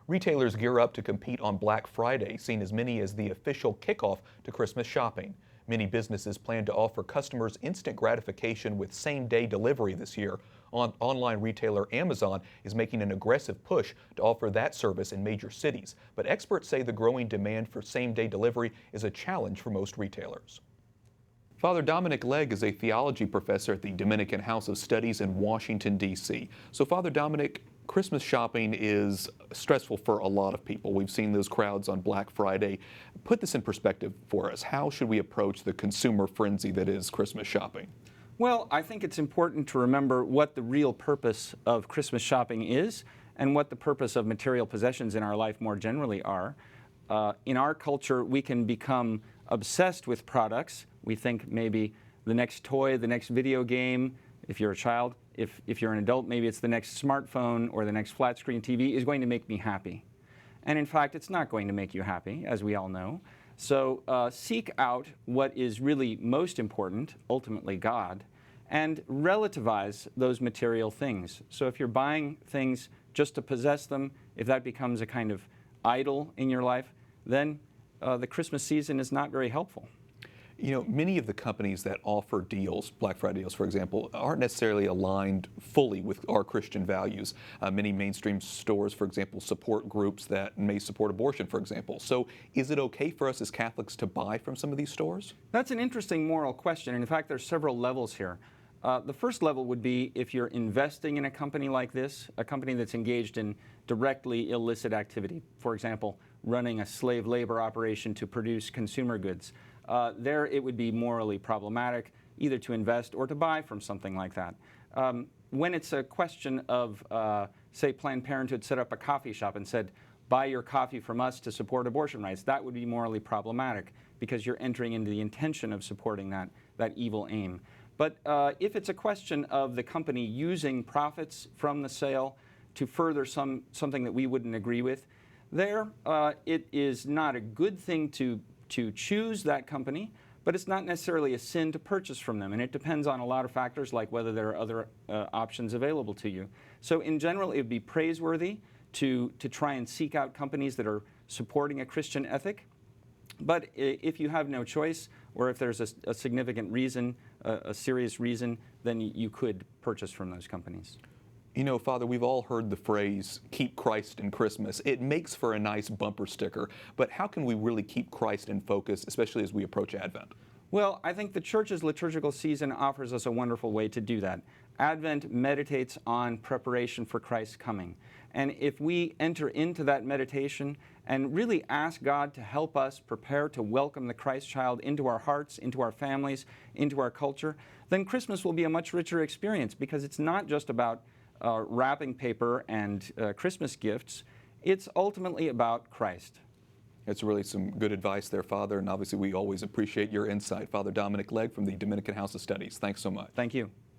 Retailers gear up to compete on Black Friday, seen as many as the official kickoff to Christmas shopping. Many businesses plan to offer customers instant gratification with same-day delivery this year. Online retailer Amazon is making an aggressive push to offer that service in major cities. But experts say the growing demand for same-day delivery is a challenge for most retailers. Father Dominic Legge is a theology professor at the Dominican House of Studies in Washington, D.C. So, Father Dominic, Christmas shopping is stressful for a lot of people. We've seen those crowds on Black Friday. Put this in perspective for us. How should we approach the consumer frenzy that is Christmas shopping? Well, I think it's important to remember what the real purpose of Christmas shopping is and what the purpose of material possessions in our life more generally are. In our culture, we can become obsessed with products. We think maybe the next toy, the next video game, if you're a child. If you're an adult, maybe it's the next smartphone or the next flat screen TV is going to make me happy. And in fact, it's not going to make you happy, as we all know. So seek out what is really most important, ultimately God, and relativize those material things. So if you're buying things just to possess them, if that becomes a kind of idol in your life, then the Christmas season is not very helpful. You know, many of the companies that offer deals, Black Friday deals, for example, aren't necessarily aligned fully with our Christian values. Many mainstream stores, for example, support groups that may support abortion, for example. So is it okay for us as Catholics to buy from some of these stores? That's an interesting moral question. And in fact, there's several levels here. The first level would be if you're investing in a company like this, a company that's engaged in directly illicit activity, for example, running a slave labor operation to produce consumer goods. There it would be morally problematic either to invest or to buy from something like that. When it's a question of, say, Planned Parenthood set up a coffee shop and said, buy your coffee from us to support abortion rights, that would be morally problematic because you're entering into the intention of supporting that evil aim. But if it's a question of the company using profits from the sale to further something that we wouldn't agree with, there it is not a good thing to choose that company, but it's not necessarily a sin to purchase from them. And it depends on a lot of factors like whether there are other options available to you. So in general, it would be praiseworthy to try and seek out companies that are supporting a Christian ethic. But if you have no choice, or if there's a significant reason, a serious reason, then you could purchase from those companies. You know, Father, we've all heard the phrase, keep Christ in Christmas. It makes for a nice bumper sticker, but how can we really keep Christ in focus, especially as we approach Advent? Well, I think the Church's liturgical season offers us a wonderful way to do that. Advent meditates on preparation for Christ's coming. And if we enter into that meditation and really ask God to help us prepare to welcome the Christ child into our hearts, into our families, into our culture, then Christmas will be a much richer experience because it's not just about wrapping paper and Christmas gifts. It's ultimately about Christ. It's really some good advice there, Father, and obviously we always appreciate your insight. Father Dominic Legge from the Dominican House of Studies. Thanks so much. Thank you.